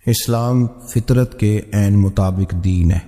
اسلام فطرت کے عین مطابق دین ہے۔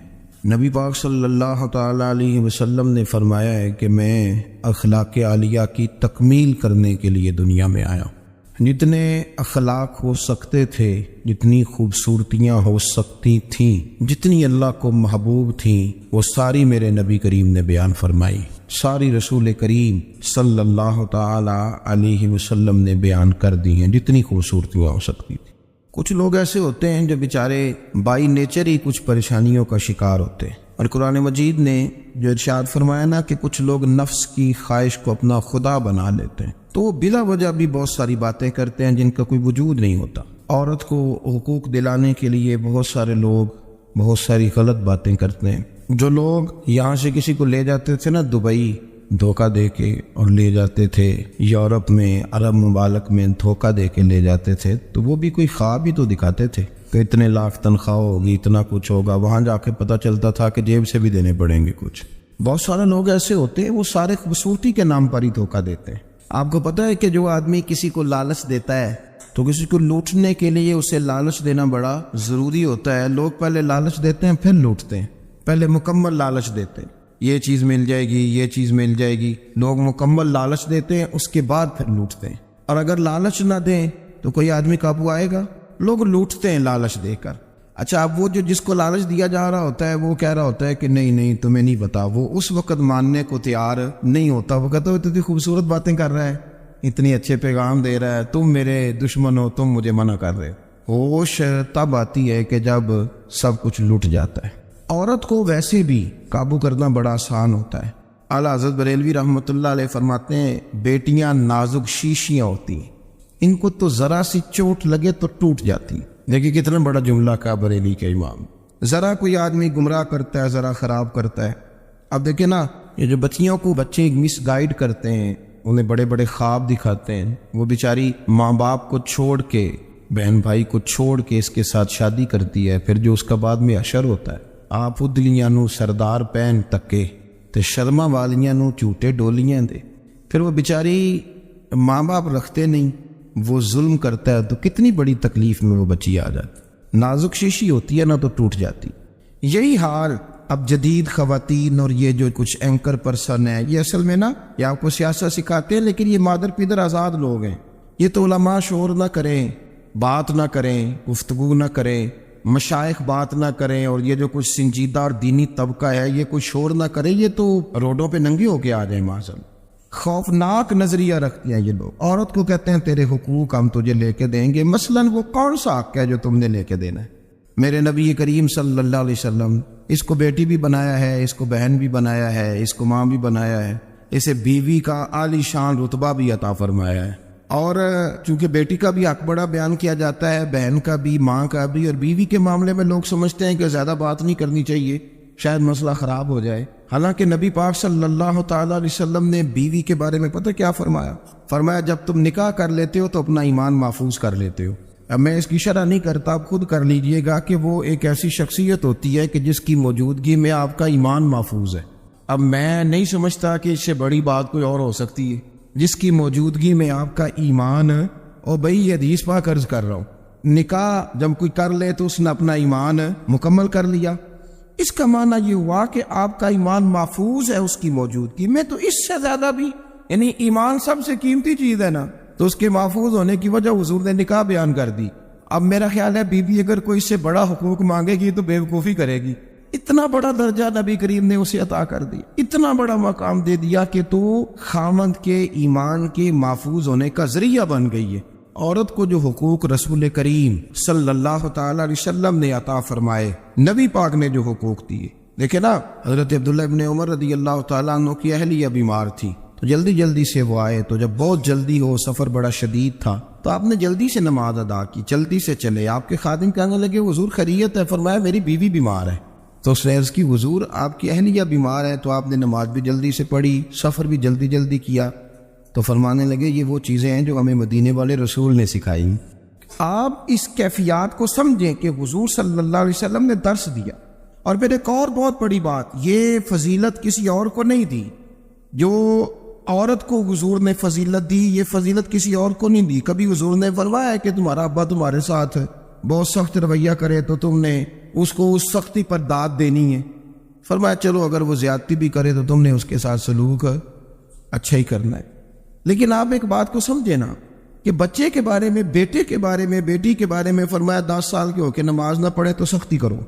نبی پاک صلی اللہ تعالیٰ علیہ وسلم نے فرمایا ہے کہ میں اخلاق عالیہ کی تکمیل کرنے کے لیے دنیا میں آیا ہوں۔ جتنے اخلاق ہو سکتے تھے، جتنی خوبصورتیاں ہو سکتی تھیں، جتنی اللہ کو محبوب تھیں، وہ ساری میرے نبی کریم نے بیان فرمائی، ساری رسول کریم صلی اللہ تعالیٰ علیہ وسلم نے بیان کر دی ہیں، جتنی خوبصورتیاں ہو سکتی تھیں۔ کچھ لوگ ایسے ہوتے ہیں جو بیچارے بائی نیچر ہی کچھ پریشانیوں کا شکار ہوتے ہیں، اور قرآن مجید نے جو ارشاد فرمایا نا کہ کچھ لوگ نفس کی خواہش کو اپنا خدا بنا لیتے ہیں، تو وہ بلا وجہ بھی بہت ساری باتیں کرتے ہیں جن کا کوئی وجود نہیں ہوتا۔ عورت کو حقوق دلانے کے لیے بہت سارے لوگ بہت ساری غلط باتیں کرتے ہیں۔ جو لوگ یہاں سے کسی کو لے جاتے تھے نا دبئی دھوکہ دے کے، اور لے جاتے تھے یورپ میں، عرب ممالک میں دھوکہ دے کے لے جاتے تھے، تو وہ بھی کوئی خواب ہی تو دکھاتے تھے کہ اتنے لاکھ تنخواہ ہوگی، اتنا کچھ ہوگا۔ وہاں جا کے پتہ چلتا تھا کہ جیب سے بھی دینے پڑیں گے کچھ۔ بہت سارے لوگ ایسے ہوتے ہیں، وہ سارے خوبصورتی کے نام پر ہی دھوکہ دیتے ہیں۔ آپ کو پتہ ہے کہ جو آدمی کسی کو لالچ دیتا ہے تو کسی کو لوٹنے کے لیے اسے لالچ دینا بڑا ضروری ہوتا ہے۔ لوگ پہلے لالچ دیتے ہیں پھر لوٹتے ہیں، پہلے مکمل لالچ دیتے ہیں، یہ چیز مل جائے گی، یہ چیز مل جائے گی۔ لوگ مکمل لالچ دیتے ہیں، اس کے بعد پھر لوٹتے ہیں۔ اور اگر لالچ نہ دیں تو کوئی آدمی قابو آئے گا؟ لوگ لوٹتے ہیں لالچ دے کر۔ اچھا، اب وہ جو جس کو لالچ دیا جا رہا ہوتا ہے وہ کہہ رہا ہوتا ہے کہ نہیں نہیں تمہیں نہیں پتا، وہ اس وقت ماننے کو تیار نہیں ہوتا۔ وہ کہتا ہے اتنی خوبصورت باتیں کر رہا ہے، اتنی اچھے پیغام دے رہا ہے، تم میرے دشمن ہو، تم مجھے منع کر رہے ہو۔ ہوش تب آتی ہے کہ جب سب کچھ لٹ جاتا ہے۔ عورت کو ویسے بھی قابو کرنا بڑا آسان ہوتا ہے۔ اعلیٰ حضرت بریلوی رحمۃ اللہ علیہ فرماتے ہیں بیٹیاں نازک شیشیاں ہوتی ہیں، ان کو تو ذرا سی چوٹ لگے تو ٹوٹ جاتی۔ دیکھیے کتنا بڑا جملہ کا بریلی کے امام۔ ذرا کوئی آدمی گمراہ کرتا ہے، ذرا خراب کرتا ہے۔ اب دیکھیں نا، یہ جو بچیوں کو بچے مس گائیڈ کرتے ہیں، انہیں بڑے بڑے خواب دکھاتے ہیں، وہ بیچاری ماں باپ کو چھوڑ کے، بہن بھائی کو چھوڑ کے اس کے ساتھ شادی کرتی ہے، پھر جو اس کا بعد میں حشر ہوتا ہے، آپ ادلیاں نو سردار پہن تکے تے شرما والیاں نو جھوٹے ڈولیاں دے۔ پھر وہ بیچاری ماں باپ رکھتے نہیں، وہ ظلم کرتا ہے، تو کتنی بڑی تکلیف میں وہ بچی آ جاتی۔ نازک شیشی ہوتی ہے نا تو ٹوٹ جاتی۔ یہی حال اب جدید خواتین اور یہ جو کچھ اینکر پرسن ہیں، یہ اصل میں نا یہ آپ کو سیاست سکھاتے ہیں، لیکن یہ مادر پیدر آزاد لوگ ہیں۔ یہ تو علماء شور نہ کریں، بات نہ کریں، گفتگو نہ کریں، مشائخ بات نہ کریں، اور یہ جو کچھ سنجیدہ اور دینی طبقہ ہے یہ کوئی شور نہ کرے، یہ تو روڈوں پہ ننگے ہو کے آ جائیں معاذ اللہ۔ خوفناک نظریہ رکھتے ہیں یہ لوگ۔ عورت کو کہتے ہیں تیرے حقوق ہم تجھے لے کے دیں گے۔ مثلاً وہ کون سا حق ہے جو تم نے لے کے دینا ہے؟ میرے نبی کریم صلی اللہ علیہ وسلم اس کو بیٹی بھی بنایا ہے، اس کو بہن بھی بنایا ہے، اس کو ماں بھی بنایا ہے، اسے بیوی کا عالی شان رتبہ بھی عطا فرمایا ہے۔ اور چونکہ بیٹی کا بھی حق بڑا بیان کیا جاتا ہے، بہن کا بھی، ماں کا بھی، اور بیوی کے معاملے میں لوگ سمجھتے ہیں کہ زیادہ بات نہیں کرنی چاہیے، شاید مسئلہ خراب ہو جائے۔ حالانکہ نبی پاک صلی اللہ تعالیٰ علیہ وسلم نے بیوی کے بارے میں پتہ کیا فرمایا؟ فرمایا جب تم نکاح کر لیتے ہو تو اپنا ایمان محفوظ کر لیتے ہو۔ اب میں اس کی شرح نہیں کرتا، آپ خود کر لیجئے گا کہ وہ ایک ایسی شخصیت ہوتی ہے کہ جس کی موجودگی میں آپ کا ایمان محفوظ ہے۔ اب میں نہیں سمجھتا کہ اس سے بڑی بات کوئی اور ہو سکتی ہے، جس کی موجودگی میں آپ کا ایمان، اور بھائی یہ حدیث پاک عرض کر رہا ہوں، نکاح جب کوئی کر لے تو اس نے اپنا ایمان مکمل کر لیا۔ اس کا معنی یہ ہوا کہ آپ کا ایمان محفوظ ہے اس کی موجودگی میں، تو اس سے زیادہ بھی، یعنی ایمان سب سے قیمتی چیز ہے نا، تو اس کے محفوظ ہونے کی وجہ حضور نے نکاح بیان کر دی۔ اب میرا خیال ہے بیوی اگر کوئی اس سے بڑا حقوق مانگے گی تو بیوقوفی کرے گی۔ اتنا بڑا درجہ نبی کریم نے اسے عطا کر دیا، اتنا بڑا مقام دے دیا کہ تو خاوند کے ایمان کے محفوظ ہونے کا ذریعہ بن گئی ہے۔ عورت کو جو حقوق رسول کریم صلی اللہ تعالی علیہ وسلم نے عطا فرمائے، نبی پاک نے جو حقوق دیے، دیکھیں نا، حضرت عبداللہ ابن عمر رضی اللہ تعالیٰ عنہ کی اہلیہ بیمار تھی، تو جلدی جلدی سے وہ آئے، تو جب بہت جلدی ہو، سفر بڑا شدید تھا، تو آپ نے جلدی سے نماز ادا کی، جلدی سے چلے۔ آپ کے خادم کہنے لگے حضور خیریت ہے؟ فرمایا میری بیوی بیمار ہے۔ تو اس نے عرض کی حضور آپ کی اہلیہ بیمار ہے، تو آپ نے نماز بھی جلدی سے پڑھی، سفر بھی جلدی جلدی کیا۔ تو فرمانے لگے یہ وہ چیزیں ہیں جو ہمیں مدینے والے رسول نے سکھائی۔ آپ اس کیفیات کو سمجھیں کہ حضور صلی اللہ علیہ وسلم نے درس دیا۔ اور پھر ایک اور بہت بڑی بات، یہ فضیلت کسی اور کو نہیں دی، جو عورت کو حضور نے فضیلت دی، یہ فضیلت کسی اور کو نہیں دی۔ کبھی حضور نے فرمایا کہ تمہارا ابا تمہارے ساتھ ہے، بہت سخت رویہ کرے تو تم نے اس کو اس سختی پر داد دینی ہے۔ فرمایا چلو اگر وہ زیادتی بھی کرے تو تم نے اس کے ساتھ سلوک اچھا ہی کرنا ہے۔ لیکن آپ ایک بات کو سمجھے نا کہ بچے کے بارے میں، بیٹے کے بارے میں، بیٹی کے بارے میں فرمایا 10 سال کے ہو کے نماز نہ پڑھے تو سختی کرو،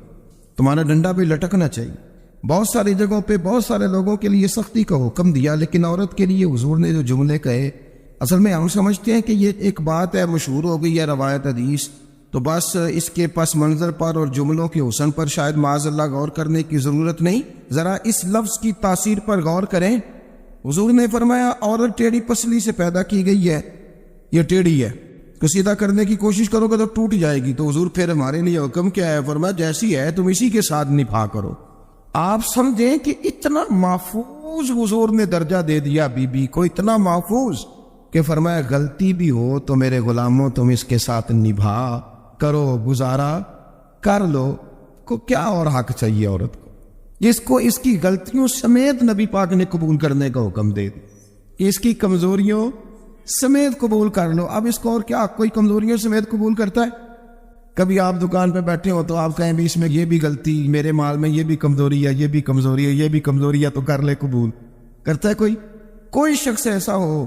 تمہارا ڈنڈا بھی لٹکنا چاہیے۔ بہت ساری جگہوں پہ بہت سارے لوگوں کے لیے سختی کا حکم دیا، لیکن عورت کے لیے حضور نے جو جملے کہے، اصل میں ہم سمجھتے ہیں کہ یہ ایک بات ہے، مشہور ہو گئی ہے روایت حدیث، تو بس اس کے پس منظر پر اور جملوں کے حسن پر شاید معاذ اللہ غور کرنے کی ضرورت نہیں۔ ذرا اس لفظ کی تاثیر پر غور کریں۔ حضور نے فرمایا عورت ٹیڑھی پسلی سے پیدا کی گئی ہے، یہ ٹیڑھی ہے، کو سیدھا کرنے کی کوشش کرو گے تو ٹوٹ جائے گی۔ تو حضور پھر ہمارے لیے حکم کیا ہے؟ فرمایا جیسی ہے تم اسی کے ساتھ نبھا کرو۔ آپ سمجھیں کہ اتنا محفوظ حضور نے درجہ دے دیا بی بی کو، اتنا محفوظ کہ فرمایا غلطی بھی ہو تو میرے غلاموں تم اس کے ساتھ نبھا کرو، گزارا کر لو۔ کو کیا اور حق چاہیے عورت کو، جس کو اس کی غلطیوں سمیت نبی پاک نے قبول کرنے کا حکم دے دی، اس کی کمزوریوں سمیت قبول کر لو۔ اب اس کو اور کیا کوئی کمزوریوں سمیت قبول کرتا ہے؟ کبھی آپ دکان پہ بیٹھے ہو تو آپ کہیں بھی اس میں یہ بھی غلطی، میرے مال میں یہ بھی کمزوری ہے، یہ بھی کمزوری ہے، یہ بھی کمزوری ہے، تو کر لے قبول؟ کرتا ہے کوئی شخص ایسا ہو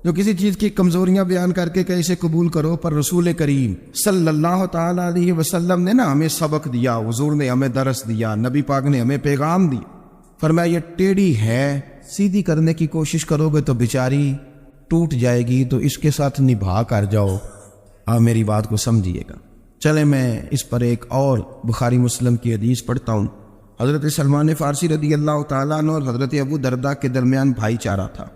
جو کسی چیز کی کمزوریاں بیان کر کے کہ اسے قبول کرو؟ پر رسول کریم صلی اللہ تعالی علیہ وسلم نے نا ہمیں سبق دیا، حضور نے ہمیں درس دیا، نبی پاک نے ہمیں پیغام دی۔ فرمایا یہ ٹیڑھی ہے، سیدھی کرنے کی کوشش کرو گے تو بیچاری ٹوٹ جائے گی، تو اس کے ساتھ نبھا کر جاؤ۔ آپ میری بات کو سمجھیے گا۔ چلے میں اس پر ایک اور بخاری مسلم کی حدیث پڑھتا ہوں۔ حضرت سلمان فارسی رضی اللہ تعالیٰ عنہ اور حضرت ابو درداء کے درمیان بھائی چارہ تھا۔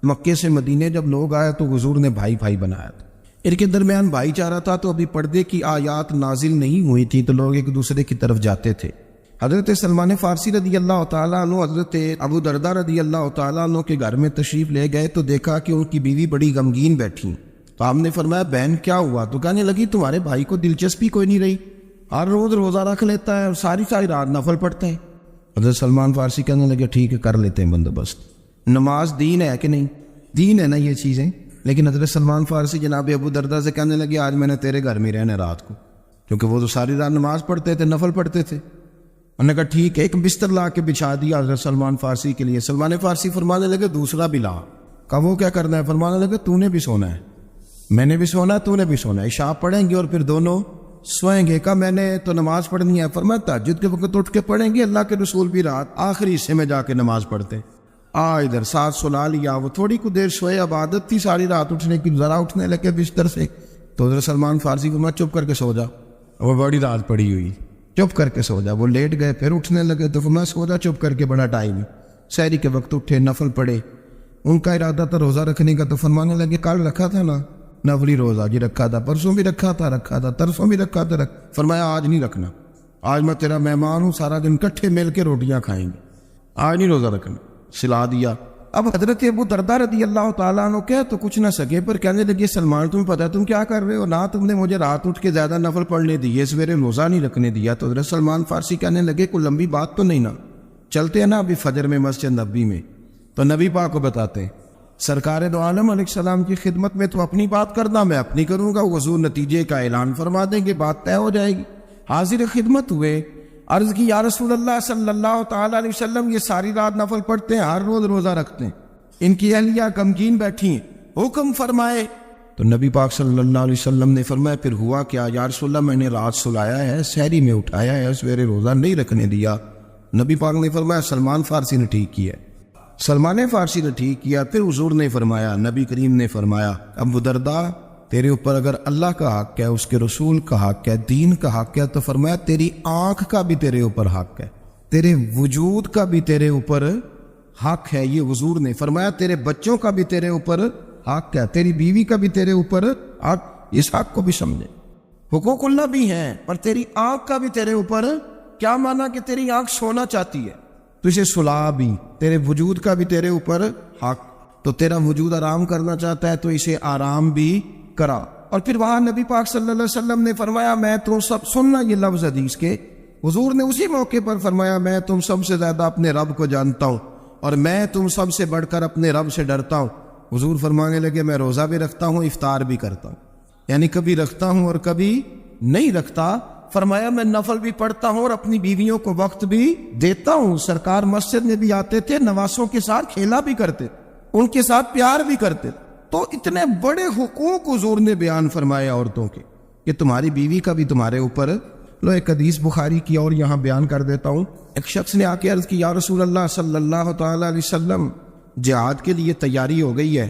مکے سے مدینے جب لوگ آئے تو حضور نے بھائی بھائی بنایا تھا، ان کے درمیان بھائی چارہ تھا، تو ابھی پردے کی آیات نازل نہیں ہوئی تھی، تو لوگ ایک دوسرے کی طرف جاتے تھے۔ حضرت سلمان فارسی رضی اللہ تعالیٰ عنہ حضرت ابو درداء رضی اللہ تعالیٰ عنہ کے گھر میں تشریف لے گئے تو دیکھا کہ ان کی بیوی بڑی غمگین بیٹھی۔ تو آپ نے فرمایا بہن کیا ہوا؟ تو کہنے لگی تمہارے بھائی کو دلچسپی کوئی نہیں رہی، ہر روز روزہ رکھ لیتا ہے اور ساری رات نفل پڑھتا ہے۔ حضرت سلمان فارسی کہنے لگے ٹھیک ہے، کر لیتے ہیں بندوبست۔ نماز دین ہے کہ نہیں؟ دین ہے نا یہ چیزیں۔ لیکن حضرت سلمان فارسی جناب ابو درداء سے کہنے لگے آج میں نے تیرے گھر میں رہنا رات کو، کیونکہ وہ تو ساری رات نماز پڑھتے تھے، نفل پڑھتے تھے۔ انہوں نے کہا ٹھیک ہے، ایک بستر لا کے بچھا دیا حضرت سلمان فارسی کے لیے۔ سلمان فارسی فرمانے لگے دوسرا بھی لا۔ کہا وہ کیا کرنا ہے؟ فرمانے لگے تو نے بھی سونا ہے، میں نے بھی سونا ہے، تو نے بھی سونا ہے، عشاء پڑھیں گے اور پھر دونوں سوئیں گے۔ کہا میں نے تو نماز پڑھنی ہے۔ فرمایا تہجد کے وقت اٹھ کے پڑھیں گے، اللہ کے رسول بھی رات آخری حصے میں جا کے نماز پڑھتے۔ ادھر ساتھ سلا لیا، وہ تھوڑی کو دیر سوئے، اب عادت تھی ساری رات اٹھنے کی، ذرا اٹھنے لگے بستر سے تو حضرت سلمان فارسی فرمایا چپ کر کے سو جا، وہ بڑی رات پڑی ہوئی، چپ کر کے سو جا۔ وہ لیٹ گئے، پھر اٹھنے لگے تو فرمایا سو جا چپ کر کے، بڑا ٹائم۔ سحری کے وقت اٹھے، نفل پڑھے، ان کا ارادہ تھا روزہ رکھنے کا، تو فرمانے لگے کل رکھا تھا نا نفلی روزہ، جی رکھا تھا، پرسوں بھی رکھا تھا، ترسوں بھی رکھا تھا۔ فرمایا آج نہیں رکھنا، آج میں تیرا مہمان ہوں، سارا دن کٹھے مل کے روٹیاں کھائیں گے، آج نہیں روزہ رکھنا، سلا دیا۔ اب حضرت ابو درداء رضی اللہ تعالیٰ عنہ کہہ تو کچھ نہ سکے، پر کہنے لگے سلمان تمہیں پتہ ہے تم کیا کر رہے ہو، نہ تم نے مجھے رات اٹھ کے زیادہ نفل پڑھنے دیے، سویرے روزہ نہیں رکھنے دیا۔ تو حضرت سلمان فارسی کہنے لگے کوئی لمبی بات تو نہیں نا، چلتے ہیں نا ابھی فجر میں مسجد نبی میں، تو نبی پاک کو بتاتے ہیں سرکار دو عالم علیہ السلام کی خدمت میں تو اپنی بات کرنا، میں اپنی کروں گا، حضور نتیجے کا اعلان فرما دیں گے، بات طے ہو جائے گی۔ حاضر خدمت ہوئے، عرض کی یا رسول اللہ صلی اللہ تعالیٰ علیہ وسلم یہ ساری رات نفل پڑھتے ہیں، ہر روز روزہ رکھتے ہیں، ان کی اہلیہ غمگین بیٹھی ہیں، حکم فرمائے۔ تو نبی پاک صلی اللہ علیہ وسلم نے فرمایا پھر ہوا کیا؟ یا رسول اللہ میں نے رات سلایا ہے، سحری میں اٹھایا ہے، سویرے روزہ نہیں رکھنے دیا۔ نبی پاک نے فرمایا سلمان فارسی نے ٹھیک کیا، سلمان فارسی نے ٹھیک کیا۔ پھر حضور نے فرمایا، نبی کریم نے فرمایا ابو درداء تیرے اوپر اگر اللہ کا حق ہے، اس کے رسول کا حق ہے، دین کا حق ہے، تو فرمایا تیری آنکھ کا بھی تیرے اوپر حق ہے، تیرے وجود کا بھی تیرے اوپر حق ہے۔ یہ حضور نے فرمایا تیرے بچوں کا بھی تیرے اوپر حق ہے، تیری بیوی کا بھی تیرے اوپر حق۔ اس حق کو بھی سمجھے، حقوق اللہ بھی ہیں، پر تیری آنکھ کا بھی تیرے اوپر کیا مانا کہ تیری آنکھ سونا چاہتی ہے تو اسے سلا بھی، تیرے وجود کا بھی تیرے اوپر حق، تو تیرا وجود آرام کرنا چاہتا ہے تو اسے آرام بھی کرا۔ اور پھر وہاں نبی پاک صلی اللہ علیہ وسلم نے فرمایا میں تم سب سننا یہ لفظ حدیث کے، حضور نے اسی موقع پر فرمایا میں تم سب سے زیادہ اپنے رب کو جانتا ہوں اور میں تم سب سے بڑھ کر اپنے رب سے ڈرتا ہوں۔ حضور فرمانے لگے میں روزہ بھی رکھتا ہوں، افطار بھی کرتا ہوں، یعنی کبھی رکھتا ہوں اور کبھی نہیں رکھتا؟ فرمایا میں نفل بھی پڑھتا ہوں اور اپنی بیویوں کو وقت بھی دیتا ہوں. سرکار مسجد میں بھی آتے تھے، نواسوں کے ساتھ کھیلا بھی کرتے، ان کے ساتھ پیار بھی کرتے. تو اتنے بڑے حقوق حضور نے بیان فرمائے عورتوں کے کہ تمہاری بیوی کا بھی تمہارے اوپر. لو ایک حدیث بخاری کی اور یہاں بیان کر دیتا ہوں. ایک شخص نے آ کے عرض کی، یا رسول اللہ صلی اللہ تعالی علیہ وسلم، جہاد کے لیے تیاری ہو گئی ہے،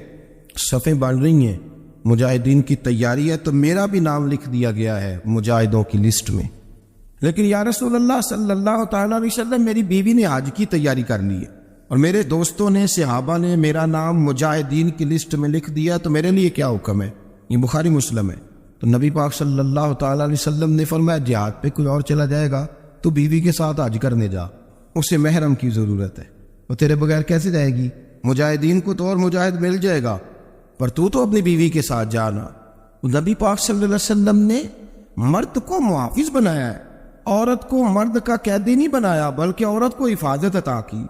صفیں بن رہی ہیں، مجاہدین کی تیاری ہے، تو میرا بھی نام لکھ دیا گیا ہے مجاہدوں کی لسٹ میں، لیکن یا رسول اللہ صلی اللہ تعالی علیہ وسلم میری بیوی نے حج کی تیاری کر لی ہے اور میرے دوستوں نے، صحابہ نے میرا نام مجاہدین کی لسٹ میں لکھ دیا، تو میرے لیے کیا حکم ہے؟ یہ بخاری مسلم ہے. تو نبی پاک صلی اللہ تعالی علیہ وسلم نے فرمایا، جہاد پہ کوئی اور چلا جائے گا تو بیوی کے ساتھ حج کرنے جا، اسے محرم کی ضرورت ہے، وہ تیرے بغیر کیسے جائے گی؟ مجاہدین کو تو اور مجاہد مل جائے گا، پر تو اپنی بیوی کے ساتھ جانا. نبی پاک صلی اللہ علیہ وسلم نے مرد کو محافظ بنایا ہے، عورت کو مرد کا قیدی نہیں بنایا، بلکہ عورت کو حفاظت عطا کی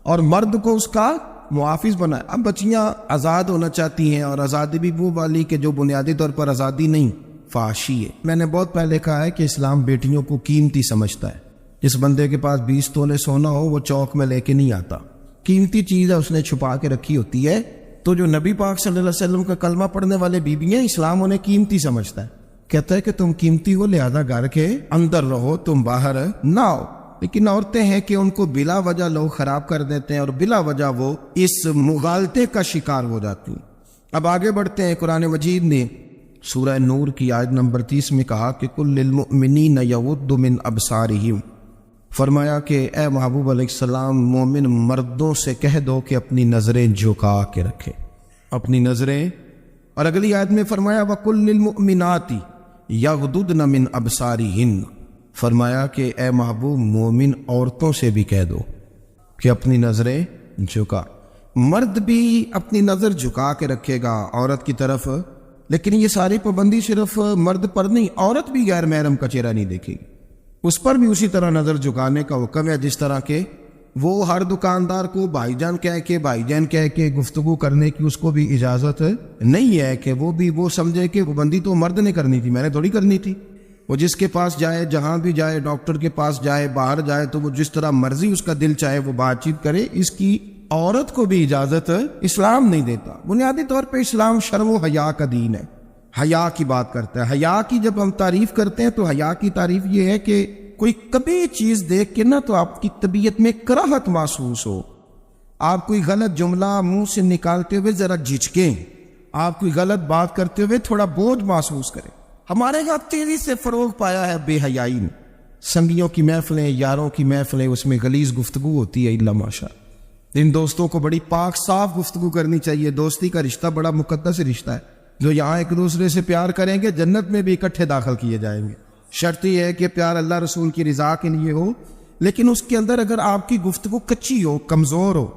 اور مرد کو اس کا محافظ بنایا. اب بچیاں آزاد ہونا چاہتی ہیں، اور آزادی بھی وہ والی کہ جو بنیادی طور پر آزادی نہیں، فحاشی ہے. میں نے بہت پہلے کہا ہے کہ اسلام بیٹیوں کو قیمتی سمجھتا ہے. جس بندے کے پاس 20 تولے سونا ہو وہ چوک میں لے کے نہیں آتا، قیمتی چیز ہے، اس نے چھپا کے رکھی ہوتی ہے. تو جو نبی پاک صلی اللہ علیہ وسلم کا کلمہ پڑھنے والے بیویاں، اسلام انہیں قیمتی سمجھتا ہے، کہتا ہے کہ تم قیمتی ہو، لہذا گھر کے اندر رہو، تم باہر نہ آؤ. لیکن عورتیں ہیں کہ ان کو بلا وجہ لوگ خراب کر دیتے ہیں اور بلا وجہ وہ اس مغالطے کا شکار ہو جاتی ہیں. اب آگے بڑھتے ہیں. قرآن مجید نے سورہ نور کی آیت نمبر 30 میں کہا کہ کل للمؤمنین یغضوا من ابصارہم، فرمایا کہ اے محبوب علیہ السلام مومن مردوں سے کہہ دو کہ اپنی نظریں جھکا کے رکھے، اپنی نظریں. اور اگلی آیت میں فرمایا وَقُلْ لِلْمُؤْمِنَاتِ يَغْضُضْنَ مِنْ أَبْصَارِهِنَّ، فرمایا کہ اے محبوب مومن عورتوں سے بھی کہہ دو کہ اپنی نظریں جھکا. مرد بھی اپنی نظر جھکا کے رکھے گا عورت کی طرف، لیکن یہ ساری پابندی صرف مرد پر نہیں، عورت بھی غیر محرم کا چہرہ نہیں دیکھے گی، اس پر بھی اسی طرح نظر جھکانے کا حکم ہے. جس طرح کہ وہ ہر دکاندار کو بھائی جان کہہ کے گفتگو کرنے کی اس کو بھی اجازت نہیں ہے کہ وہ بھی وہ سمجھے کہ پابندی تو مرد نے کرنی تھی، میں نے تھوڑی کرنی تھی. وہ جس کے پاس جائے، جہاں بھی جائے، ڈاکٹر کے پاس جائے، باہر جائے، تو وہ جس طرح مرضی اس کا دل چاہے وہ بات چیت کرے، اس کی عورت کو بھی اجازت اسلام نہیں دیتا. بنیادی طور پہ اسلام شرم و حیا کا دین ہے، حیا کی بات کرتا ہے. حیا کی جب ہم تعریف کرتے ہیں تو حیا کی تعریف یہ ہے کہ کوئی کبھی چیز دیکھ کے نہ تو آپ کی طبیعت میں کراہت محسوس ہو، آپ کوئی غلط جملہ منہ سے نکالتے ہوئے ذرا جھجکیں، آپ کوئی غلط بات کرتے ہوئے تھوڑا بوجھ محسوس کریں. ہمارے یہاں تیزی سے فروغ پایا ہے بے حیائی میں. سنگیوں کی محفلیں، یاروں کی محفلیں، اس میں غلیظ گفتگو ہوتی ہے الا ماشاء. ان دوستوں کو بڑی پاک صاف گفتگو کرنی چاہیے. دوستی کا رشتہ بڑا مقدس رشتہ ہے. جو یہاں ایک دوسرے سے پیار کریں گے جنت میں بھی اکٹھے داخل کیے جائیں گے. شرط یہ ہے کہ پیار اللہ رسول کی رضا کے لیے ہو، لیکن اس کے اندر اگر آپ کی گفتگو کچی ہو، کمزور ہو،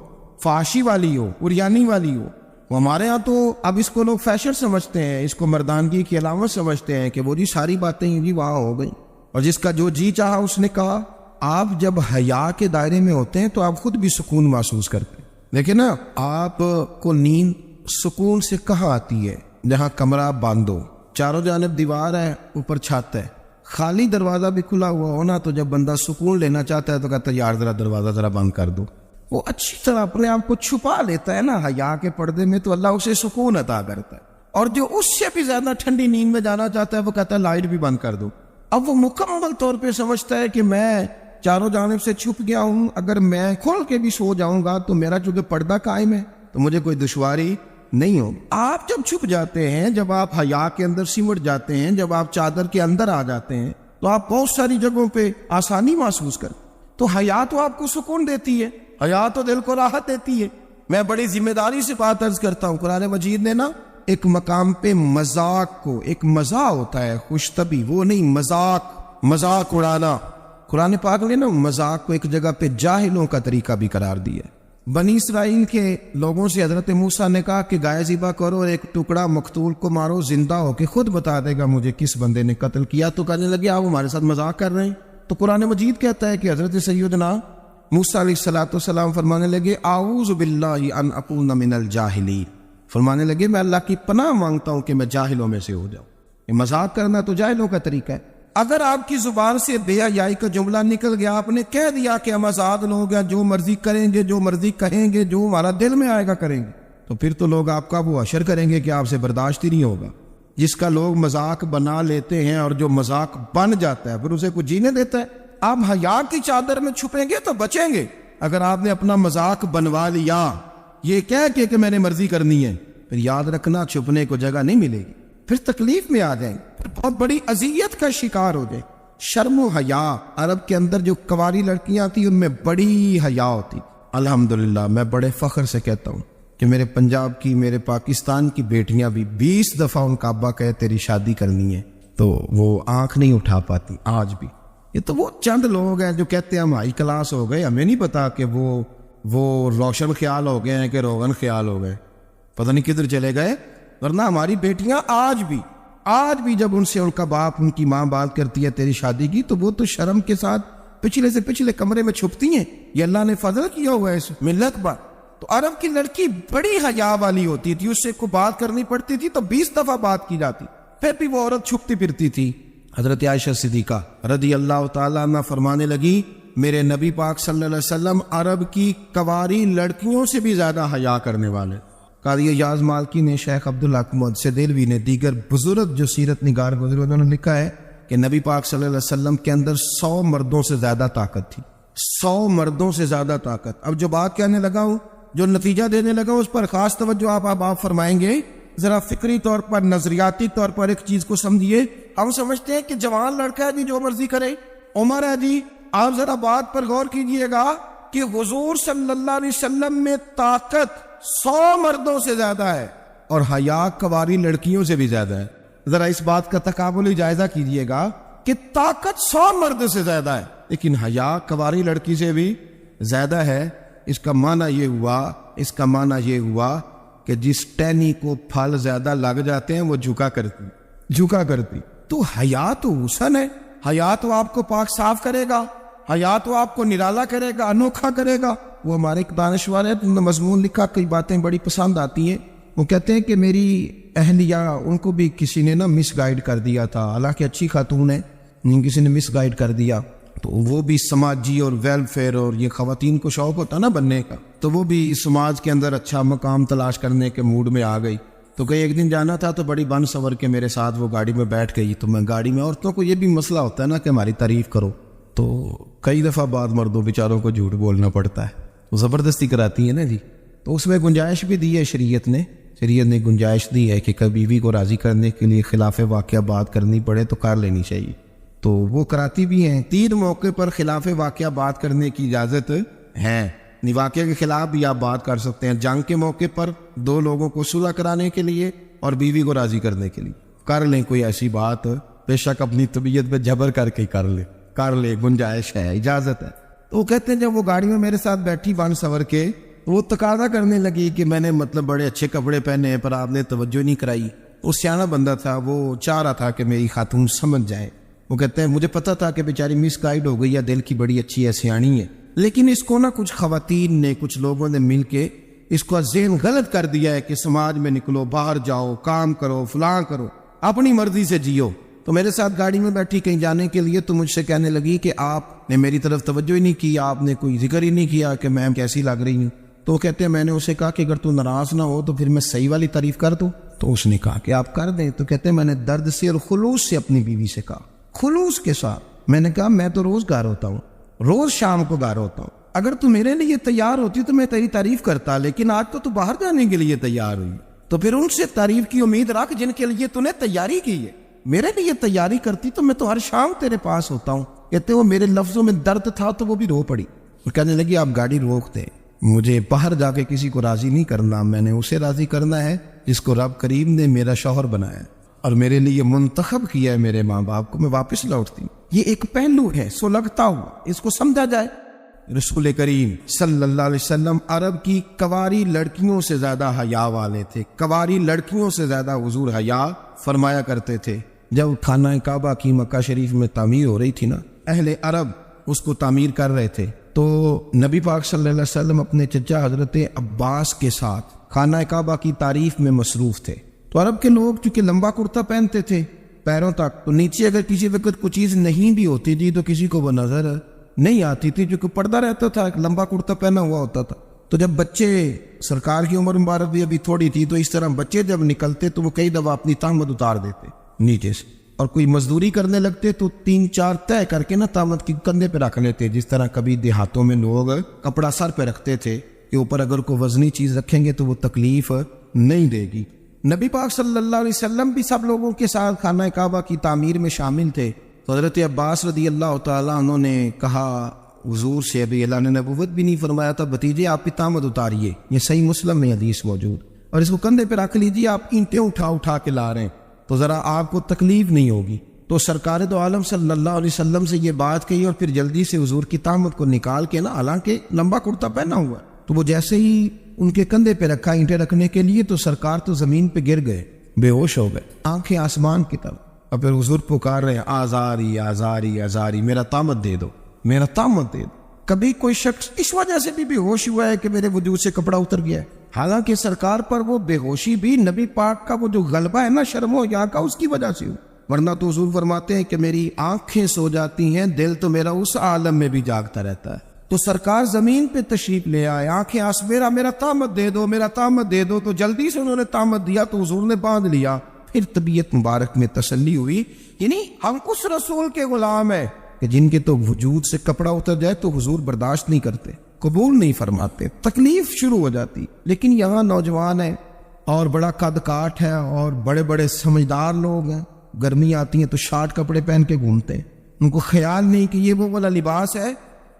فحاشی والی ہو، عریانی والی ہو. وہ ہمارے ہاں تو اب اس کو لوگ فیشن سمجھتے ہیں، اس کو مردانگی کی علامت سمجھتے ہیں کہ وہ جی ساری باتیں جی وہاں ہو گئیں اور جس کا جو جی چاہا اس نے کہا. آپ جب حیا کے دائرے میں ہوتے ہیں تو آپ خود بھی سکون محسوس کرتے ہیں. لیکن نا آپ کو نیند سکون سے کہاں آتی ہے؟ جہاں کمرہ بند ہو، چاروں جانب دیوار ہے، اوپر چھت ہے، خالی دروازہ بھی کھلا ہوا ہونا، تو جب بندہ سکون لینا چاہتا ہے تو کہتا ہے یار ذرا دروازہ ذرا بند کر دو. وہ اچھی طرح اپنے آپ کو چھپا لیتا ہے نا حیا کے پردے میں، تو اللہ اسے سکون عطا کرتا ہے. اور جو اس سے بھی زیادہ ٹھنڈی نیند میں جانا چاہتا ہے وہ کہتا ہے لائٹ بھی بند کر دو. اب وہ مکمل طور پہ سمجھتا ہے کہ میں چاروں جانب سے چھپ گیا ہوں، اگر میں کھول کے بھی سو جاؤں گا تو میرا چونکہ پردہ قائم ہے تو مجھے کوئی دشواری نہیں ہوگی. آپ جب چھپ جاتے ہیں، جب آپ حیا کے اندر سمٹ جاتے ہیں، جب آپ چادر کے اندر آ جاتے ہیں تو آپ بہت ساری جگہوں پہ آسانی محسوس کرتے. تو حیا تو آپ کو سکون دیتی ہے، حیا تو دل کو راحت دیتی ہے. میں بڑی ذمہ داری سے بات عرض کرتا ہوں، قرآن مجید نے نا ایک مقام پہ مذاق کو، ایک مزاح ہوتا ہے خوش طبی، وہ نہیں مذاق اڑانا. قرآن پاک نے نا مذاق کو ایک جگہ پہ جاہلوں کا طریقہ بھی قرار دیا. بنی اسرائیل کے لوگوں سے حضرت موسیٰ نے کہا کہ گائے ذبح کرو اور ایک ٹکڑا مقتول کو مارو، زندہ ہو کے خود بتا دے گا مجھے کس بندے نے قتل کیا. تو کہنے لگے آپ ہمارے ساتھ مذاق کر رہے ہیں. تو قرآن مجید کہتا ہے کہ حضرت سیدنا موسیٰ علیہ السلام فرمانے لگے اعوذ باللہ ان اکون من الجاہلین، فرمانے لگے میں اللہ کی پناہ مانگتا ہوں کہ میں جاہلوں میں سے ہو جاؤں. یہ مذاق کرنا تو جاہلوں کا طریقہ ہے۔ اگر آپ کی زبان سے بے حیائی کا جملہ نکل گیا، آپ نے کہہ دیا کہ ہم آزاد لوگ ہیں، جو مرضی کریں گے، جو مرضی کہیں گے، جو ہمارا دل میں آئے گا کریں گے، تو پھر تو لوگ آپ کا وہ حشر کریں گے کہ آپ سے برداشت ہی نہیں ہوگا۔ جس کا لوگ مذاق بنا لیتے ہیں اور جو مذاق بن جاتا ہے پھر اسے کوئی جینے دیتا ہے؟ آپ حیا کی چادر میں چھپیں گے تو بچیں گے۔ اگر آپ نے اپنا مذاق بنوا لیا یہ کہہ کہ میں نے مرضی کرنی ہے، پھر یاد رکھنا چھپنے کو جگہ نہیں ملے گی، پھر تکلیف میں آ جائیں، پھر بہت بڑی اذیت کا شکار ہو جائیں۔ شرم و حیا، عرب کے اندر جو کنواری لڑکیاں تھیں ان میں بڑی حیا ہوتی۔ الحمدللہ میں بڑے فخر سے کہتا ہوں کہ میرے پنجاب کی، میرے پاکستان کی بیٹیاں بھی 20 دفعہ ان کا ابا کہے تیری شادی کرنی ہے تو وہ آنکھ نہیں اٹھا پاتی آج بھی۔ یہ تو وہ چند لوگ ہیں جو کہتے ہیں ہم ہائی کلاس ہو گئے، ہمیں نہیں پتا کہ وہ روشن خیال ہو گئے ہیں کہ روغن خیال ہو گئے، پتہ نہیں کدھر چلے گئے۔ ورنہ ہماری بیٹیاں آج بھی جب ان سے ان کا باپ، ان کی ماں بات کرتی ہے تیری شادی کی، تو وہ تو شرم کے ساتھ پچھلے سے پچھلے کمرے میں چھپتی ہیں۔ یہ اللہ نے فضل کیا ہوا ہے اس ملت پر۔ تو عرب کی لڑکی بڑی حیا والی ہوتی تھی، اس سے کوئی بات کرنی پڑتی تھی تو 20 دفعہ بات کی جاتی، پھر بھی وہ عورت چھپتی پھرتی تھی۔ حضرت عائشہ صدیقہ رضی اللہ تعالیٰ عنہ فرمانے لگی میرے نبی پاک صلی اللہ علیہ وسلم عرب کی کنواری لڑکیوں سے بھی زیادہ حیا کرنے والے۔ قاضی یاز مالکی نے، شیخ عبدالحق محدث دہلوی نے، دیگر بزرگ جو سیرت نگار گزرے انہوں نے لکھا ہے کہ نبی پاک صلی اللہ علیہ وسلم کے اندر 100 مردوں سے زیادہ طاقت تھی، 100 مردوں سے زیادہ طاقت۔ اب جو بات کہنے لگا ہوں، جو نتیجہ دینے لگا اس پر خاص توجہ آپ فرمائیں گے۔ ذرا فکری طور پر، نظریاتی طور پر ایک چیز کو سمجھیے۔ ہم سمجھتے ہیں کہ جوان لڑکا ہے جی جو مرضی کرے، عمر ہے جی، آپ ذرا بات پر غور کیجئے گا کہ حضور صلی اللہ علیہ وسلم میں طاقت 100 مردوں سے زیادہ ہے اور حیا کنواری لڑکیوں سے بھی زیادہ ہے۔ ذرا اس بات کا تقابلی جائزہ کیجئے گا کہ طاقت 100 مرد سے زیادہ ہے لیکن حیا کنواری لڑکی سے بھی زیادہ ہے۔ اس کا معنی یہ ہوا کہ جس ٹہنی کو پھل زیادہ لگ جاتے ہیں وہ جھکا کرتی۔ تو حیا تو حسن ہے، حیا تو آپ کو پاک صاف کرے گا، حیا تو آپ کو نرالا کرے گا، انوکھا کرے گا۔ وہ ہمارے ایک دانشور ہے، انہوں نے مضمون لکھا، کئی باتیں بڑی پسند آتی ہیں۔ وہ کہتے ہیں کہ میری اہلیہ، ان کو بھی کسی نے مس گائیڈ کر دیا تھا، حالانکہ اچھی خاتون ہے، کسی نے مس گائیڈ کر دیا، تو وہ بھی سماجی اور ویلفیئر اور یہ خواتین کو شوق ہوتا نا بننے کا، تو وہ بھی سماج کے اندر اچھا مقام تلاش کرنے کے موڈ میں آ گئی۔ تو کہیں ایک دن جانا تھا تو بڑی بن سور کے میرے ساتھ وہ گاڑی میں بیٹھ گئی۔ تو میں گاڑی میں، عورتوں کو یہ بھی مسئلہ ہوتا ہے نا کہ ہماری تعریف کرو، تو کئی دفعہ بعض مردوں بیچاروں کو جھوٹ بولنا پڑتا ہے، وہ زبردستی کراتی ہے نا جی۔ تو اس میں گنجائش بھی دی ہے شریعت نے گنجائش دی ہے کہ کبھی بیوی کو راضی کرنے کے لیے خلاف واقعہ بات کرنی پڑے تو کر لینی چاہیے، تو وہ کراتی بھی ہیں۔ 3 موقع پر خلاف واقعہ بات کرنے کی اجازت ہے، واقعہ کے خلاف بھی آپ بات کر سکتے ہیں۔ جنگ کے موقع پر 2 لوگوں کو صلح کرانے کے لیے اور بیوی کو راضی کرنے کے لیے کر لیں کوئی ایسی بات، بے شک اپنی طبیعت پہ جبر کر کے کر لے، گنجائش ہے، اجازت ہے۔ تو وہ کہتے ہیں جب وہ گاڑی میں میرے ساتھ بیٹھی بن سور کے، وہ تقاضا کرنے لگی کہ میں نے بڑے اچھے کپڑے پہنے ہیں پر آپ نے توجہ نہیں کرائی۔ وہ سیاںا بندہ تھا، وہ چاہ رہا تھا کہ میری خاتون سمجھ جائے۔ وہ کہتے ہیں مجھے پتا تھا کہ بیچاری مس گائیڈ ہو گئی ہے، دل کی بڑی اچھی ہے، سیاਣੀ ہے، لیکن اس کو کچھ خواتین نے، کچھ لوگوں نے مل کے اس کو ذہن غلط کر دیا ہے کہ سماج میں نکلو، باہر جاؤ، کام کرو، فلاں کرو، اپنی مرضی سے جیو۔ تو میرے ساتھ گاڑی میں بیٹھی کہیں جانے کے لیے، تو مجھ سے کہنے لگی کہ آپ نے میری طرف توجہ ہی نہیں کی، آپ نے کوئی ذکر ہی نہیں کیا کہ میں کیسی لگ رہی ہوں۔ تو کہتے ہیں میں نے اسے کہا کہ اگر تو ناراض نہ ہو تو پھر میں صحیح والی تعریف کر دوں۔ تو اس نے کہا کہ آپ کر دیں۔ تو کہتے ہیں میں نے درد سے اور خلوص سے اپنی بیوی سے کہا، خلوص کے ساتھ میں نے کہا میں تو روز گھر ہوتا ہوں، روز شام کو گھر ہوتا ہوں، اگر تو میرے لیے تیار ہوتی تو میں تیری تعریف کرتا، لیکن آج تو باہر جانے کے لیے تیار ہوئی، تو پھر ان سے تعریف کی امید رکھ جن کے لیے تو نے تیاری کی ہے۔ میرے لیے تیاری کرتی تو میں تو ہر شام تیرے پاس ہوتا ہوں۔ کہتے وہ میرے لفظوں میں درد تھا تو وہ بھی رو پڑی، اور کہنے لگی آپ گاڑی روک دیں، مجھے باہر جا کے کسی کو راضی نہیں کرنا، میں نے اسے راضی کرنا ہے جس کو رب کریم نے میرا شوہر بنایا ہے اور میرے لیے منتخب کیا ہے میرے ماں باپ کو، میں واپس لوٹتی ہوں۔ یہ ایک پہلو ہے سو لگتا ہوا، اس کو سمجھا جائے۔ رسول کریم صلی اللہ علیہ وسلم عرب کی کنواری لڑکیوں سے زیادہ حیا والے تھے، کنواری لڑکیوں سے زیادہ حضور حیا فرمایا کرتے تھے۔ جب خانہ کعبہ کی مکہ شریف میں تعمیر ہو رہی تھی نا، اہل عرب اس کو تعمیر کر رہے تھے، تو نبی پاک صلی اللہ علیہ وسلم اپنے چچا حضرت عباس کے ساتھ خانہ کعبہ کی تعریف میں مصروف تھے۔ تو عرب کے لوگ چونکہ لمبا کرتا پہنتے تھے پیروں تک، تو نیچے اگر کسی وقت کوئی چیز نہیں بھی ہوتی تھی تو کسی کو وہ نظر نہیں آتی تھی، جو کہ پردہ رہتا تھا، ایک لمبا کرتا پہنا ہوا ہوتا تھا۔ تو جب بچے، سرکار کی عمر مبارک بھی ابھی تھوڑی تھی، تو اس طرح بچے جب نکلتے تو وہ کئی دفعہ اپنی تہمت اتار دیتے نیچے سے، اور کوئی مزدوری کرنے لگتے تو 3-4 طے کر کے نا تہمت کی کندھے پہ رکھ لیتے، جس طرح کبھی دیہاتوں میں لوگ کپڑا سر پہ رکھتے تھے کہ اوپر اگر کوئی وزنی چیز رکھیں گے تو وہ تکلیف نہیں دے گی۔ نبی پاک صلی اللہ علیہ وسلم بھی سب لوگوں کے ساتھ خانہ کعبہ کی تعمیر میں شامل تھے۔ تو حضرت عباس رضی اللہ تعالیٰ عنہ نے کہا حضور سے، ابھی اللہ نے نبوت بھی نہیں فرمایا تھا، بھتیجے آپ کی تہمت اتاریے، یہ صحیح مسلم میں حدیث موجود، اور اس کو کندھے پہ رکھ لیجیے، آپ اینٹیں اٹھا اٹھا کے لا رہے ہیں تو ذرا آپ کو تکلیف نہیں ہوگی۔ تو سرکار دو عالم صلی اللہ علیہ وسلم سے یہ بات کہی، اور پھر جلدی سے حضور کی تہمت کو نکال کے نا، حالانکہ لمبا کرتا پہنا ہوا، تو وہ جیسے ہی ان کے کندھے پہ رکھا اینٹیں رکھنے کے لیے، تو سرکار تو زمین پہ گر گئے، بے ہوش ہو گئے، آنکھیں آسمان کی طرف، اور پھر حضور پکار رہے ہیں آزاری آزاری آزاری، میرا تہمت دے دو، میرا تہمت دے دو۔ کبھی کوئی شخص اس وجہ سے بھی بے ہوش ہوا ہے کہ میرے وجود سے کپڑا اتر گیا ہے، حالانکہ سرکار پر وہ بے ہوشی بھی نبی پاک کا وہ جو غلبہ ہے نا شرم و حیا کا، اس کی وجہ سے ہو، ورنہ تو حضور فرماتے ہیں کہ میری آنکھیں سو جاتی ہیں، دل تو میرا اس عالم میں بھی جاگتا رہتا ہے۔ تو سرکار زمین پہ تشریف لے آئے، آنکھیں میرا تہمت دے دو، میرا تہمت دے دو، تو جلدی سے انہوں نے تہمت دیا تو حضور نے باندھ لیا۔ پھر طبیعت مبارک میں تسلی ہوئی، یعنی ہم اس رسول کے غلام ہیں کہ جن کے تو وجود سے کپڑا اتر جائے تو حضور برداشت نہیں کرتے، قبول نہیں فرماتے، تکلیف شروع ہو جاتی۔ لیکن یہاں نوجوان ہیں اور بڑا قد کاٹ ہے اور بڑے بڑے سمجھدار لوگ ہیں، گرمی آتی ہے تو شارٹ کپڑے پہن کے گھومتے ہیں، ان کو خیال نہیں کہ یہ وہ والا لباس ہے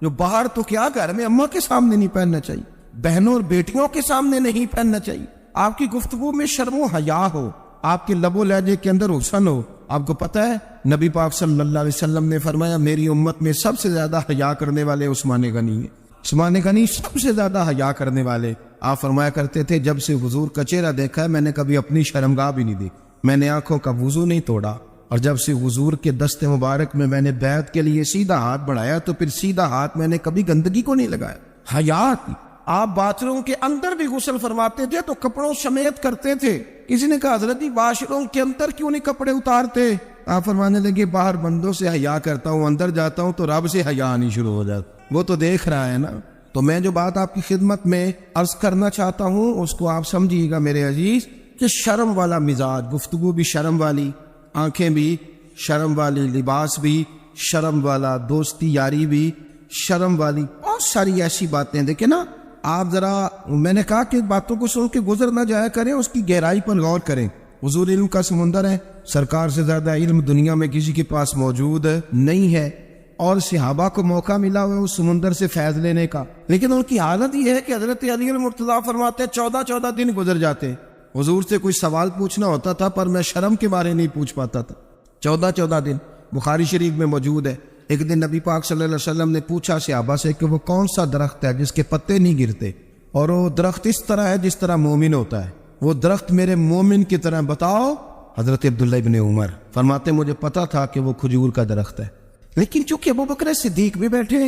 جو باہر تو کیا گھر میں اماں کے سامنے نہیں پہننا چاہیے، بہنوں اور بیٹیوں کے سامنے نہیں پہننا چاہیے، آپ کی گفتگو میں شرم و حیا ہو، آپ کے لب و لہجے کے اندر حسن ہو۔ آپ کو پتہ ہے نبی پاک صلی اللہ علیہ وسلم نے فرمایا میری امت میں سب سے زیادہ حیا کرنے والے عثمان غنی ہیں، عثمان غنی سب سے زیادہ حیا کرنے والے۔ آپ فرمایا کرتے تھے جب سے حضور کا چہرہ دیکھا ہے میں نے کبھی اپنی شرمگاہ بھی نہیں دیکھی، میں نے آنکھوں کا وضو نہیں توڑا، اور جب سے حضور کے دست مبارک میں میں نے بیعت کے لیے سیدھا ہاتھ بڑھایا تو پھر سیدھا ہاتھ میں نے کبھی گندگی کو نہیں لگایا۔ حیا کی آپ باتھ روم کے اندر بھی غسل فرماتے تھے تو کپڑوں سمیت کرتے تھے۔ کسی نے کہا حضرت واش روم کے اندر کیوں نہیں کپڑے اتارتے؟ آپ فرمانے لگے باہر بندوں سے حیا کرتا ہوں، اندر جاتا ہوں تو رب سے حیا آنی شروع ہو جاتا، وہ تو دیکھ رہا ہے نا۔ تو میں جو بات آپ کی خدمت میں عرض کرنا چاہتا ہوں اس کو آپ سمجھیے گا میرے عزیز، کہ شرم والا مزاج، گفتگو بھی شرم والی، آنکھیں بھی شرم والی، لباس بھی شرم والا، دوستی یاری بھی شرم والی، بہت ساری ایسی باتیں۔ دیکھیں نا آپ ذرا، میں نے کہا کہ باتوں کو سن کے گزر نہ جایا کریں، اس کی گہرائی پر غور کریں۔ حضور علم کا سمندر ہے، سرکار سے زیادہ علم دنیا میں کسی کے پاس موجود نہیں ہے، اور صحابہ کو موقع ملا ہوا اس سمندر سے فیض لینے کا، لیکن ان کی حالت یہ ہے کہ حضرت علی المرتضیٰ فرماتے 14 دن گزر جاتے، حضور سے کوئی سوال پوچھنا ہوتا تھا پر میں شرم کے بارے نہیں پوچھ پاتا تھا۔ 14 دن بخاری شریف میں موجود ہے۔ ایک دن نبی پاک صلی اللہ علیہ وسلم نے پوچھا صحابہ سے کہ وہ کون سا درخت ہے جس کے پتے نہیں گرتے، اور وہ درخت اس طرح ہے جس طرح مومن ہوتا ہے، وہ درخت میرے مومن کی طرح بتاؤ۔ حضرت عبداللہ ابن عمر فرماتے مجھے پتا تھا کہ وہ کھجور کا درخت ہے، لیکن چونکہ ابوبکر صدیق بھی بیٹھے،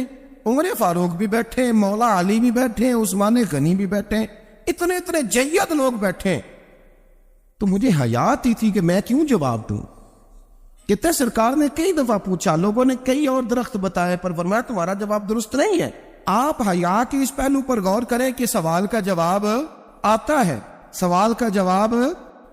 عمر فاروق بھی بیٹھے، مولا علی بھی بیٹھے، عثمان غنی بھی بیٹھے، اتنے جید لوگ بیٹھے، تو مجھے حیا آتی تھی کہ میں کیوں جواب دوں۔ کہتے سرکار نے کئی دفعہ پوچھا، لوگوں نے کئی اور درخت بتائے، پر فرمایا تمہارا جواب درست نہیں ہے۔ آپ حیا کے اس پہلو پر غور کریں کہ سوال کا جواب آتا ہے، سوال کا جواب،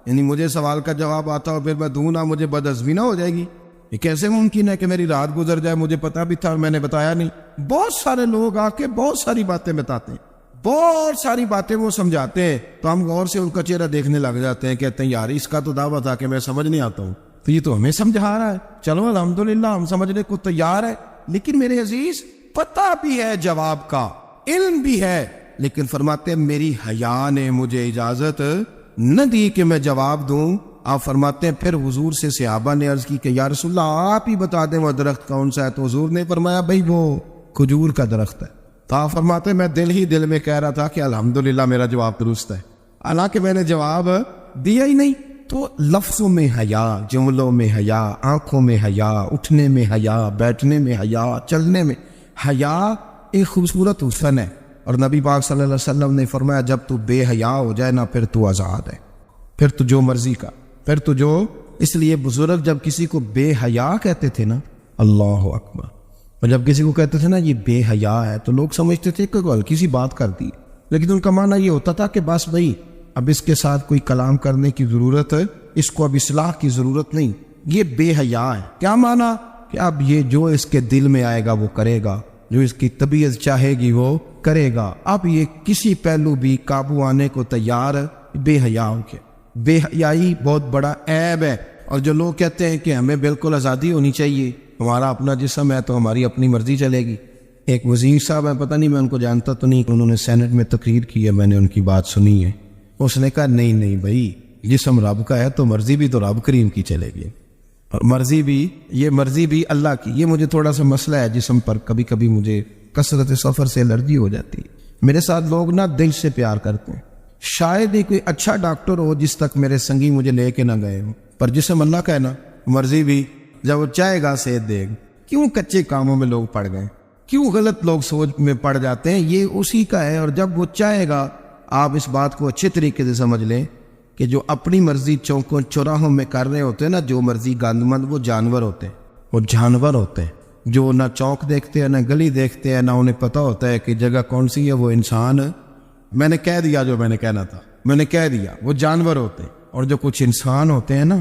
یعنی مجھے سوال کا جواب آتا ہو پھر میں دوں نہ، مجھے بدعزمی نہ ہو جائے گی؟ یہ کیسے ممکن ہے کہ میری رات گزر جائے مجھے پتا بھی تھا اور میں نے بتایا نہیں؟ بہت سارے لوگ آ کے بہت ساری باتیں بتاتے ہیں، بہت ساری باتیں وہ سمجھاتے ہیں، تو ہم غور سے ان کا چہرہ دیکھنے لگ جاتے ہیں، کہتے ہیں یار اس کا تو دعویٰ تھا کہ میں سمجھ نہیں آتا ہوں، تو یہ تو ہمیں سمجھا رہا ہے، چلو الحمدللہ ہم سمجھنے کو تیار ہے۔ لیکن میرے عزیز پتہ بھی ہے جواب کا، علم بھی ہے، لیکن فرماتے ہیں میری حیا نے مجھے اجازت نہ دی کہ میں جواب دوں۔ آپ فرماتے ہیں پھر حضور سے صحابہ نے عرض کی کہ یا رسول اللہ آپ ہی بتا دیں وہ درخت کون سا ہے، تو حضور نے فرمایا بھائی وہ کھجور کا درخت ہے۔ تو آپ فرماتے ہیں میں دل ہی دل میں کہہ رہا تھا کہ الحمدللہ میرا جواب درست ہے، حالانکہ میں نے جواب دیا ہی نہیں۔ تو لفظوں میں حیا، جملوں میں حیا، آنکھوں میں حیا، اٹھنے میں حیا، بیٹھنے میں حیا، چلنے میں حیا ایک خوبصورت حسن ہے، اور نبی پاک صلی اللہ علیہ وسلم نے فرمایا جب تو بے حیا ہو جائے نا پھر تو آزاد ہے، پھر تو جو مرضی کا، پھر تو جو اس لیے بزرگ جب کسی کو بے حیا کہتے تھے نا، اللہ اکبر، اور جب کسی کو کہتے تھے نا یہ بے حیا ہے تو لوگ سمجھتے تھے کہ ہلکی سی بات کر دی، لیکن ان کا معنی یہ ہوتا تھا کہ بس بھائی اب اس کے ساتھ کوئی کلام کرنے کی ضرورت ہے، اس کو اب اصلاح کی ضرورت نہیں، یہ بے حیا ہے۔ کیا معنی؟ کہ اب یہ جو اس کے دل میں آئے گا وہ کرے گا، جو اس کی طبیعت چاہے گی وہ کرے گا، اب یہ کسی پہلو بھی قابو آنے کو تیار بے حیا ہو کے۔ بے حیائی بہت بڑا عیب ہے، اور جو لوگ کہتے ہیں کہ ہمیں بالکل آزادی ہونی چاہیے، ہمارا اپنا جسم ہے تو ہماری اپنی مرضی چلے گی۔ ایک وزیر صاحب ہے، پتہ نہیں میں ان کو جانتا تو نہیں، انہوں نے سینٹ میں تقریر کی ہے، میں نے ان کی بات سنی ہے، اس نے کہا نہیں بھائی، جسم رب کا ہے تو مرضی بھی تو رب کریم کی چلے گی، اور مرضی بھی اللہ کی۔ یہ مجھے تھوڑا سا مسئلہ ہے جسم پر، کبھی کبھی مجھے کثرت سفر سے الرجی ہو جاتی ہے۔ میرے ساتھ لوگ نا دل سے پیار کرتے ہیں، شاید ہی کوئی اچھا ڈاکٹر ہو جس تک میرے سنگی مجھے لے کے نہ گئے ہوں، پر جسم اللہ کا ہے نا، مرضی بھی جب وہ چاہے گا صحت دے گا۔ کیوں کچے کاموں میں لوگ پڑ گئے، کیوں غلط لوگ سوچ میں پڑ جاتے ہیں؟ یہ اسی کا ہے، اور جب وہ چاہے گا، آپ اس بات کو اچھے طریقے سے سمجھ لیں کہ جو اپنی مرضی چوکوں چوراہوں میں کر رہے ہوتے ہیں نا، جو مرضی گند مند، وہ جانور ہوتے ہیں، وہ جانور ہوتے ہیں جو نہ چوک دیکھتے ہیں نہ گلی دیکھتے ہیں، نہ انہیں پتہ ہوتا ہے کہ جگہ کون سی ہے۔ وہ انسان، میں نے کہہ دیا جو میں نے کہنا تھا، میں نے کہہ دیا، وہ جانور ہوتے ہیں۔ اور جو کچھ انسان ہوتے ہیں نا،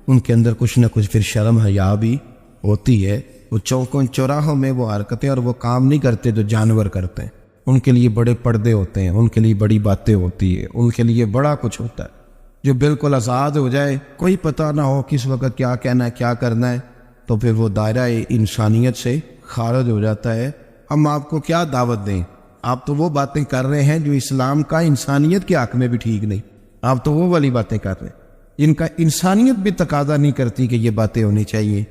ان کے اندر کچھ نہ کچھ پھر شرم حیا بھی ہوتی ہے، وہ چوکوں چوراہوں میں وہ حرکتیں اور وہ کام نہیں کرتے جو جانور کرتے ہیں۔ ان کے لیے بڑے پردے ہوتے ہیں، ان کے لیے بڑی باتیں ہوتی ہے، ان کے لیے بڑا کچھ ہوتا ہے۔ جو بالکل آزاد ہو جائے، کوئی پتہ نہ ہو کس وقت کیا کہنا ہے کیا کرنا ہے، تو پھر وہ دائرہ انسانیت سے خارج ہو جاتا ہے۔ ہم آپ کو کیا دعوت دیں؟ آپ تو وہ باتیں کر رہے ہیں جو اسلام کا انسانیت کے حق میں بھی ٹھیک نہیں، آپ تو وہ والی باتیں کر رہے ہیں جن کا انسانیت بھی تقاضا نہیں کرتی کہ یہ باتیں ہونی چاہیے۔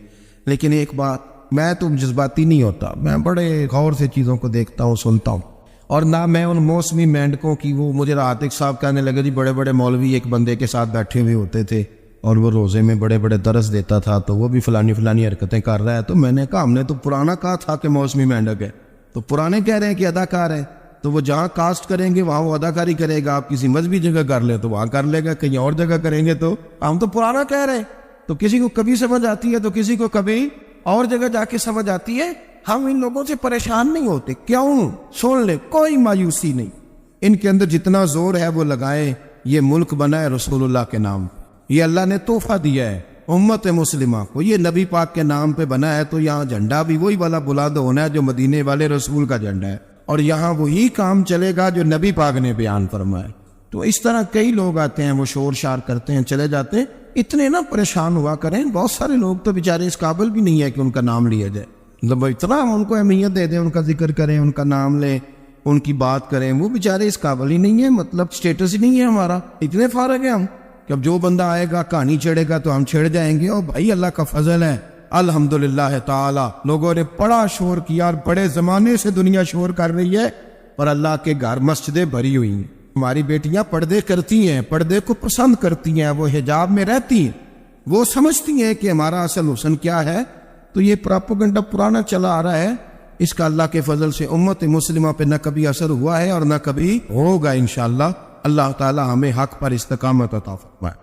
لیکن ایک بات، میں تو جذباتی نہیں ہوتا، میں بڑے غور سے چیزوں کو دیکھتا ہوں، سنتا ہوں، اور نہ میں ان موسمی مینڈکوں کی۔ وہ مجھے رات ایک صاحب کہنے لگے جی بڑے بڑے مولوی ایک بندے کے ساتھ بیٹھے ہوئے ہوتے تھے اور وہ روزے میں بڑے بڑے درس دیتا تھا تو وہ بھی فلانی حرکتیں کر رہا ہے۔ تو میں نے کہا ہم نے تو پرانا کہا تھا کہ موسمی مینڈک ہے، تو پرانے کہہ رہے ہیں کہ اداکار ہے، تو وہ جہاں کاسٹ کریں گے وہاں وہ اداکاری کرے گا۔ آپ کسی مذہبی جگہ کر لیں تو وہاں کر لے گا، کہیں اور جگہ کریں گے تو ہم تو پرانا کہہ رہے ہیں۔ تو کسی کو کبھی سمجھ آتی ہے تو کسی کو کبھی اور جگہ جا کے سمجھ آتی ہے۔ ہم ان لوگوں سے پریشان نہیں ہوتے، کیوں؟ سن لے، کوئی مایوسی نہیں، ان کے اندر جتنا زور ہے وہ لگائیں۔ یہ ملک بنا ہے رسول اللہ کے نام، یہ اللہ نے تحفہ دیا ہے امت مسلمہ کو، یہ نبی پاک کے نام پہ بنا ہے، تو یہاں جھنڈا بھی وہی والا بلند ہونا ہے جو مدینے والے رسول کا جھنڈا ہے، اور یہاں وہی کام چلے گا جو نبی پاک نے بیان فرمایا۔ تو اس طرح کئی لوگ آتے ہیں، وہ شور شار کرتے ہیں، چلے جاتے ہیں۔ اتنے نہ پریشان ہوا کریں، بہت سارے لوگ تو بیچارے اس قابل بھی نہیں ہے کہ ان کا نام لیا جائے، مطلب اتنا ہم ان کو اہمیت دے دیں، ان کا ذکر کریں، ان کا نام لیں، ان کی بات کریں، وہ بیچارے اس قابل ہی نہیں ہے، مطلب سٹیٹس ہی نہیں ہے ہمارا۔ اتنے فارغ ہیں ہم کہ اب جو بندہ آئے گا کہانی چھیڑے گا تو ہم چھیڑ جائیں گے۔ اور بھائی اللہ کا فضل ہے، الحمدللہ تعالی، لوگوں نے بڑا شور کیا اور بڑے زمانے سے دنیا شور کر رہی ہے، اور اللہ کے گھر مسجدیں بھری ہوئی ہیں۔ ہماری بیٹیاں پردے کرتی ہیں، پردے کو پسند کرتی ہیں، وہ حجاب میں رہتی ہیں، وہ سمجھتی ہیں کہ ہمارا اصل حسن کیا ہے۔ تو یہ پراپوگنڈا پرانا چلا آ رہا ہے، اس کا اللہ کے فضل سے امت مسلمہ پہ نہ کبھی اثر ہوا ہے اور نہ کبھی ہوگا انشاءاللہ۔ اللہ تعالی ہمیں حق پر استقامت عطا فرمائے۔